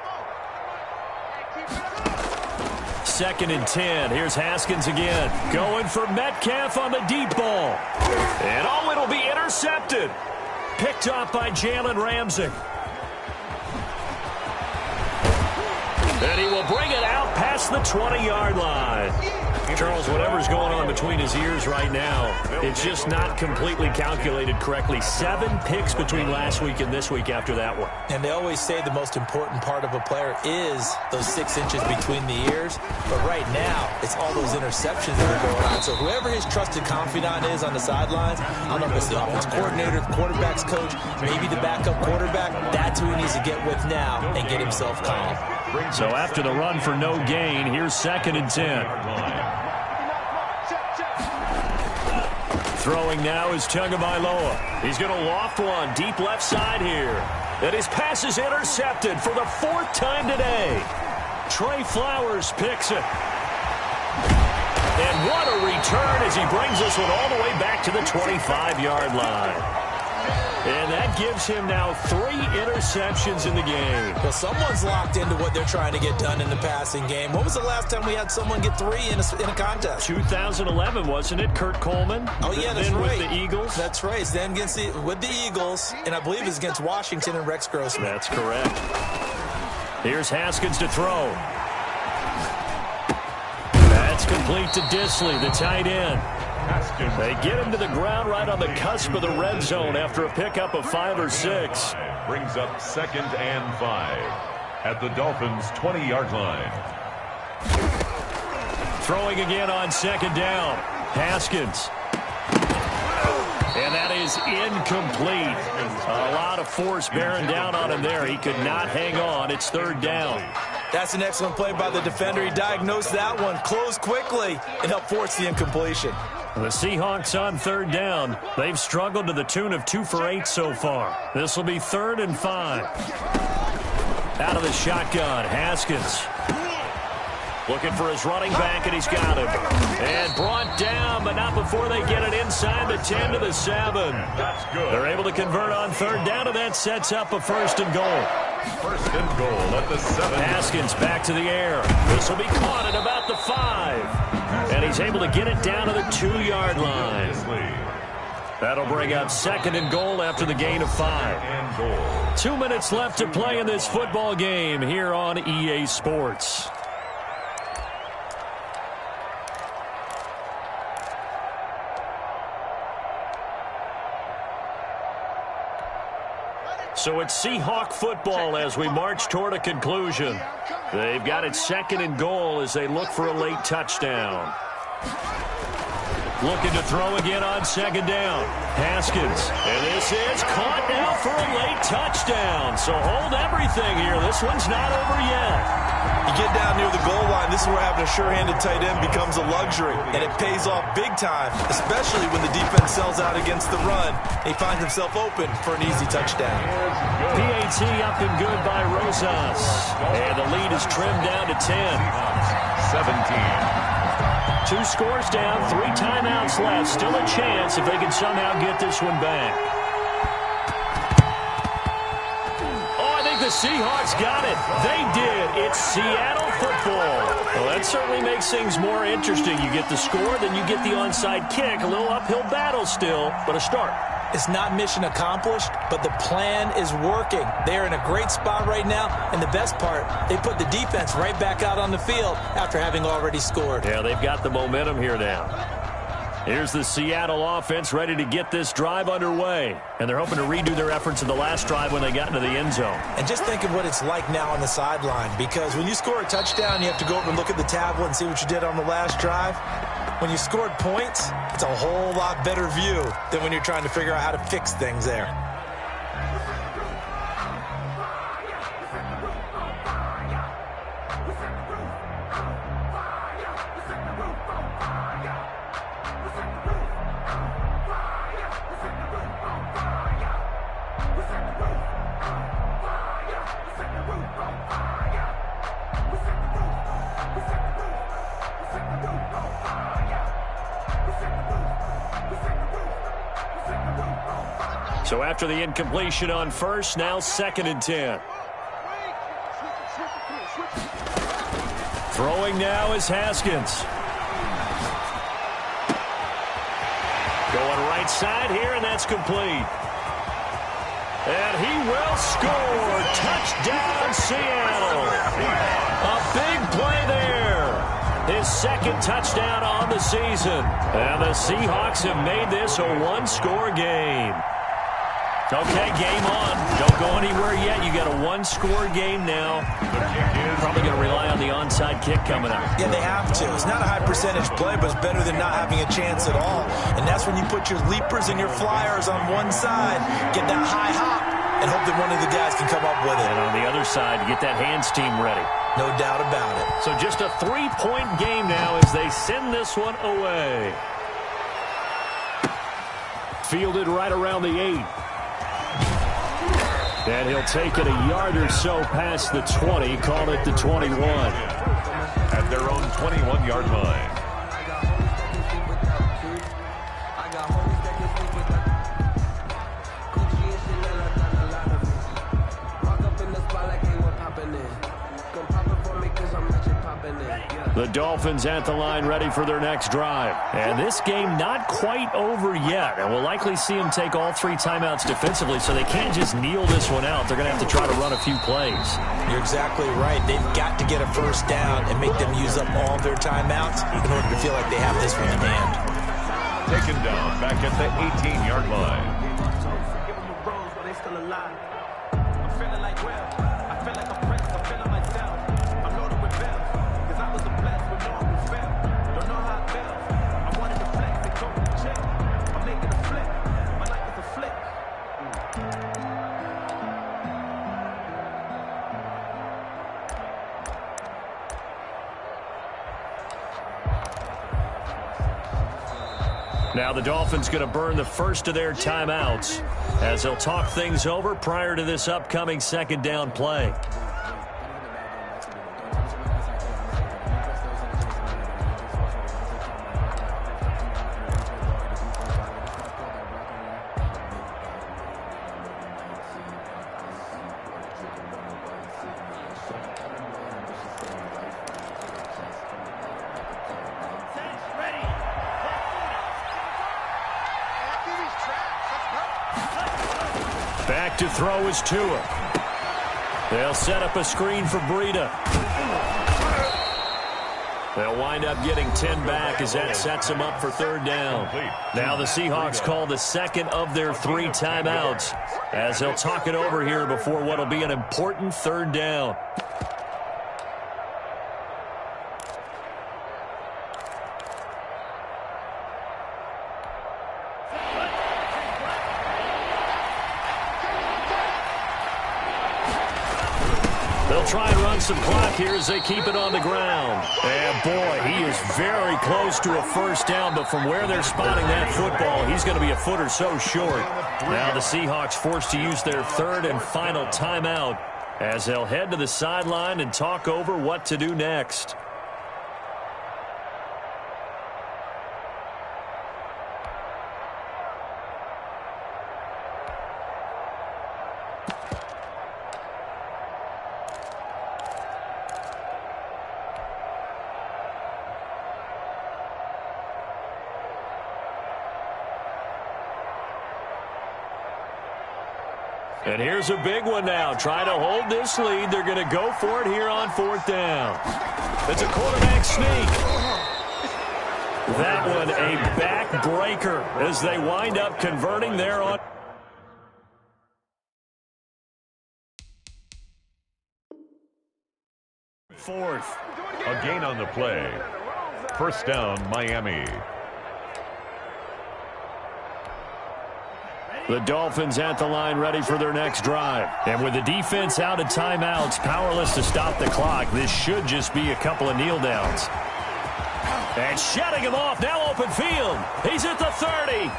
Speaker 1: 2nd and 10. Here's Haskins again. Going for Metcalf on the deep ball. And it'll be intercepted. Picked up by Jalen Ramsey. And he will bring it out past the 20-yard line. Charles, whatever's going on between his ears right now. It's just not completely calculated correctly. 7 picks between last week and this week after that one.
Speaker 2: And they always say the most important part of a player is those 6 inches between the ears. But right now, it's all those interceptions that are going on. So whoever his trusted confidant is on the sidelines, I don't know if it's the offense coordinator, the quarterback's coach, maybe the backup quarterback, that's who he needs to get with now and get himself calm.
Speaker 5: So after the run for no gain, here's 2nd and 10. Throwing now is Tagovailoa. He's going to loft one deep left side here. And his pass is intercepted for the 4th time today. Trey Flowers picks it. And what a return as he brings this one all the way back to the 25-yard line. And that gives him now 3 interceptions in the game.
Speaker 2: Well, someone's locked into what they're trying to get done in the passing game. When was the last time we had someone get 3 in a contest?
Speaker 1: 2011, wasn't it? Kurt Coleman?
Speaker 2: Oh, yeah, that's
Speaker 1: then
Speaker 2: right.
Speaker 1: with the Eagles?
Speaker 2: That's right. It's then with the Eagles, and I believe it's against Washington and Rex Grossman.
Speaker 1: That's correct. Here's Haskins to throw. That's complete to Disley, the tight end. They get him to the ground right on the cusp of the red zone after a pickup of 5 or 6.
Speaker 4: Brings up 2nd and 5 at the Dolphins' 20-yard line.
Speaker 1: Throwing again on 2nd down. Haskins. And that is incomplete. A lot of force bearing down on him there. He could not hang on. It's 3rd down.
Speaker 2: That's an excellent play by the defender. He diagnosed that one, closed quickly, and helped force the incompletion.
Speaker 1: The Seahawks on 3rd down. They've struggled to the tune of 2 for 8 so far. This will be 3rd and 5. Out of the shotgun, Haskins. Looking for his running back, and he's got him. And brought down, but not before they get it inside the 10 to the 7.
Speaker 4: That's good.
Speaker 1: They're able to convert on 3rd down, and that sets up a 1st and goal.
Speaker 4: 1st and goal at the 7.
Speaker 1: Haskins back to the air. This will be caught at about the 5. And he's able to get it down to the 2-yard line. That'll bring up 2nd and goal after the gain of 5. 2 minutes left to play in this football game here on EA Sports. So it's Seahawk football as we march toward a conclusion. They've got it 2nd and goal as they look for a late touchdown. Looking to throw again on 2nd down. Haskins. And this is caught now for a late touchdown. So hold everything here. This one's not over yet.
Speaker 2: You get down near the goal line, this is where having a sure-handed tight end becomes a luxury, and it pays off big time, especially when the defense sells out against the run. He finds himself open for an easy touchdown.
Speaker 1: PAT up and good by Rosas. And the lead is trimmed down to 10.
Speaker 4: 17.
Speaker 1: 2 scores down, 3 timeouts left. Still a chance if they can somehow get this one back. The Seahawks got it. They did. It's Seattle football. Well, that certainly makes things more interesting. You get the score, then you get the onside kick. A little uphill battle still, but a start.
Speaker 2: It's not mission accomplished, but the plan is working. They're in a great spot right now, and the best part, they put the defense right back out on the field after having already scored.
Speaker 1: Yeah, they've got the momentum here now. Here's the Seattle offense ready to get this drive underway. And they're hoping to redo their efforts in the last drive when they got into the end zone.
Speaker 2: And just think of what it's like now on the sideline, because when you score a touchdown, you have to go over and look at the tablet and see what you did on the last drive. When you scored points, it's a whole lot better view than when you're trying to figure out how to fix things there.
Speaker 1: So after the incompletion on 1st, now 2nd and 10. Throwing now is Haskins. Going right side here, and that's complete. And he will score. Touchdown, Seattle. A big play there. his second touchdown on the season. And the Seahawks have made this a one-score game. Okay, game on. Don't go anywhere yet. You got a one-score game now. Probably going to rely on the onside kick coming up.
Speaker 2: Yeah, they have to. It's not a high-percentage play, but it's better than not having a chance at all. And that's when you put your leapers and your flyers on one side, get that high hop, and hope that one of the guys can come up with it.
Speaker 1: And on the other side, get that hands team ready.
Speaker 2: No doubt about it.
Speaker 1: So just a 3-point game now as they send this one away. Fielded right around the 8. And he'll take it a yard or so past the 20, call it the 21.
Speaker 4: At their own 21-yard line.
Speaker 1: The Dolphins at the line ready for their next drive. And this game not quite over yet. And we'll likely see them take all 3 timeouts defensively, so they can't just kneel this one out. They're going to have to try to run a few plays.
Speaker 2: You're exactly right. They've got to get a first down and make them use up all of their timeouts in order to feel like they have this one in hand.
Speaker 4: Taken down back at the 18-yard line.
Speaker 1: Now the Dolphins going to burn the first of their timeouts as they'll talk things over prior to this upcoming second down play. Back to throw is Tua. They'll set up a screen for Breida. They'll wind up getting 10 back as that sets them up for third down. Now the Seahawks call the second of their 3 timeouts as they'll talk it over here before what will be an important third down. They'll try and run some clock here as they keep it on the ground. And, boy, he is very close to a first down, but from where they're spotting that football, he's going to be a foot or so short. Now the Seahawks forced to use their third and final timeout as they'll head to the sideline and talk over what to do next. And here's a big one now. Trying to hold this lead. They're going to go for it here on fourth down. It's a quarterback sneak. That one a backbreaker as they wind up converting there on. Fourth.
Speaker 4: A gain on the play. First down, Miami.
Speaker 1: The Dolphins at the line ready for their next drive. And with the defense out of timeouts, powerless to stop the clock, this should just be a couple of kneel downs. And shutting him off, now open field. He's at the 30,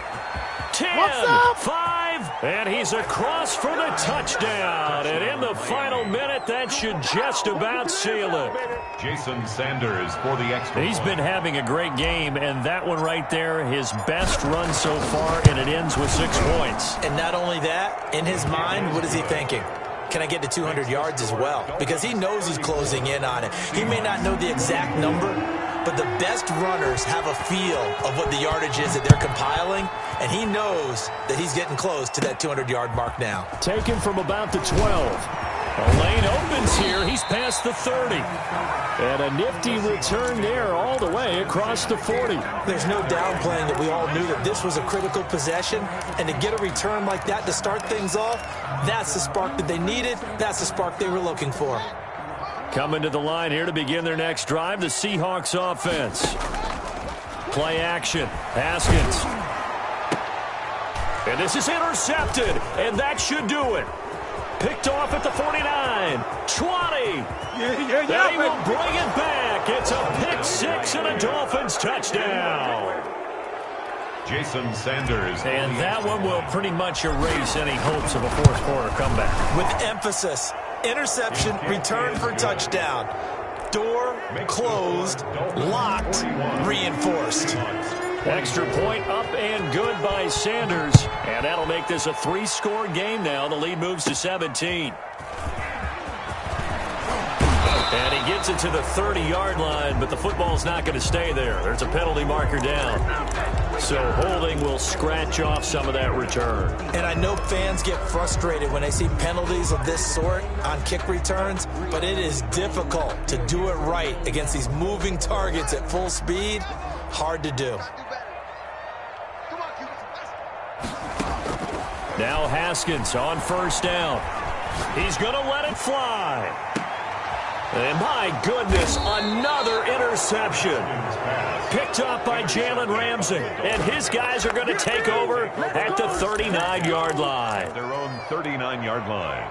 Speaker 1: 10, 5, and he's across for the touchdown. And in the final minute, that should just about seal it.
Speaker 4: Jason Sanders for the extra.
Speaker 1: He's been having a great game, and that one right there, his best run so far, and it ends with 6 points.
Speaker 2: And not only that, in his mind, what is he thinking? Can I get to 200 yards as well? Because he knows he's closing in on it. He may not know the exact number, but the best runners have a feel of what the yardage is that they're compiling, and he knows that he's getting close to that 200-yard mark now.
Speaker 1: Taken from about the 12.
Speaker 5: A lane opens here. He's past the 30. And a nifty return there all the way across the 40.
Speaker 2: There's no downplaying that we all knew that this was a critical possession. And to get a return like that to start things off, that's the spark that they needed. That's the spark they were looking for.
Speaker 5: Coming to the line here to begin their next drive, the Seahawks offense. Play action. Haskins. And this is intercepted. And that should do it. Picked off at the 49. 20. They will bring it back. It's a pick six and a Dolphins touchdown.
Speaker 4: Jason Sanders.
Speaker 5: And that one will pretty much erase any hopes of a fourth quarter comeback.
Speaker 2: With emphasis. Interception, return for touchdown. Door closed, locked, reinforced.
Speaker 5: Extra point up and good by Sanders. And that'll make this a 3-score game now. The lead moves to 17. And he gets it to the 30-yard line, but the football's not going to stay there. There's a penalty marker down. So holding will scratch off some of that return.
Speaker 2: And I know fans get frustrated when they see penalties of this sort on kick returns, but it is difficult to do it right against these moving targets at full speed. Hard to do.
Speaker 5: Now Haskins on first down. He's going to let it fly. And my goodness, another interception. Picked up by Jalen Ramsey. And his guys are going to take over at the 39-yard line.
Speaker 4: Their own 39-yard line.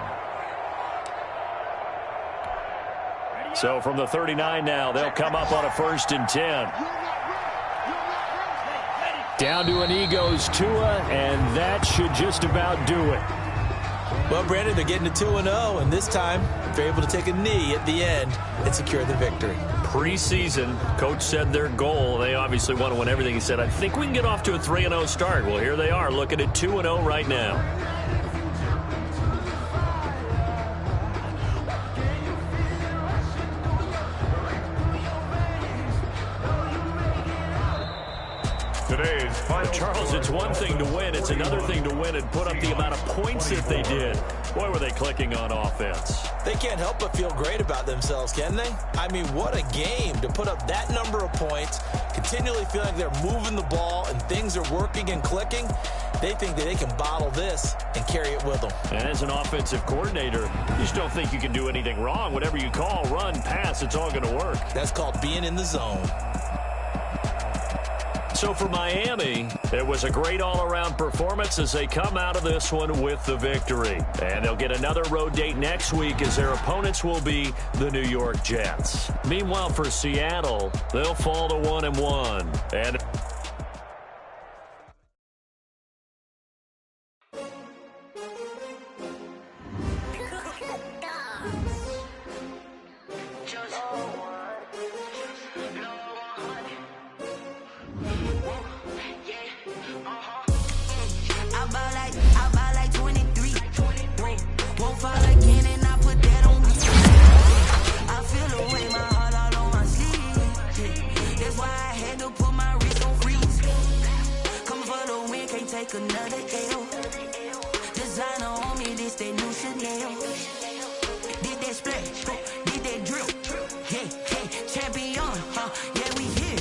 Speaker 5: So from the 39 now, they'll come up on a 1st and 10. Down to an E goes Tua, and that should just about do it.
Speaker 2: Well, Brandon, they're getting to 2-0, and this time they're able to take a knee at the end and secure the victory.
Speaker 5: Preseason, coach said their goal, they obviously want to win everything. He said, I think we can get off to a 3-0 start. Well, here they are looking at 2-0 right now.
Speaker 4: Today's final.
Speaker 5: Charles, it's one thing to win. It's another thing to win and put up the amount of points that they did. Boy, were they clicking on offense.
Speaker 2: They can't help but feel great about themselves, can they? I mean, what a game to put up that number of points, continually feel like they're moving the ball and things are working and clicking. They think that they can bottle this and carry it with them.
Speaker 5: And as an offensive coordinator, you just don't think you can do anything wrong. Whatever you call, run, pass, it's all going to work.
Speaker 2: That's called being in the zone.
Speaker 5: So for Miami, it was a great all-around performance as they come out of this one with the victory. And they'll get another road date next week as their opponents will be the New York Jets. Meanwhile, for Seattle, they'll fall to 1-1. And
Speaker 7: another L. Designer on me, this that new Chanel. Did that splash, did that drill. Yeah, champion, yeah, we here.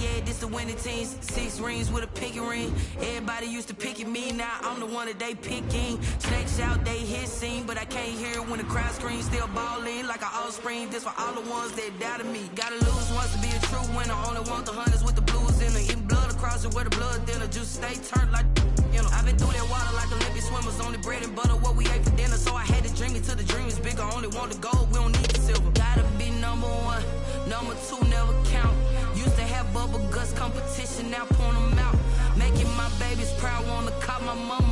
Speaker 7: Yeah, this the winning teams. 6 rings with a pinky ring. Everybody used to picking me, now I'm the one that they picking. Snakes out, they hit scene, but I can't hear it when the crowd screams. Still balling like an offspring. This for all the ones that doubted me. Gotta lose once to be a true winner. Only want the hunters with the blues in her. Eating blood across it where the blood dinner. Just stay turned like, you know. I've been through that water like Olympic swimmers. Only bread and butter, what we ate for dinner. So I had to dream it till the dream is bigger. Only want the gold, we don't need the silver. Gotta be number 1, number 2 never count. Used to have bubble guts competition, now point them out. Making my babies proud, wanna call my mama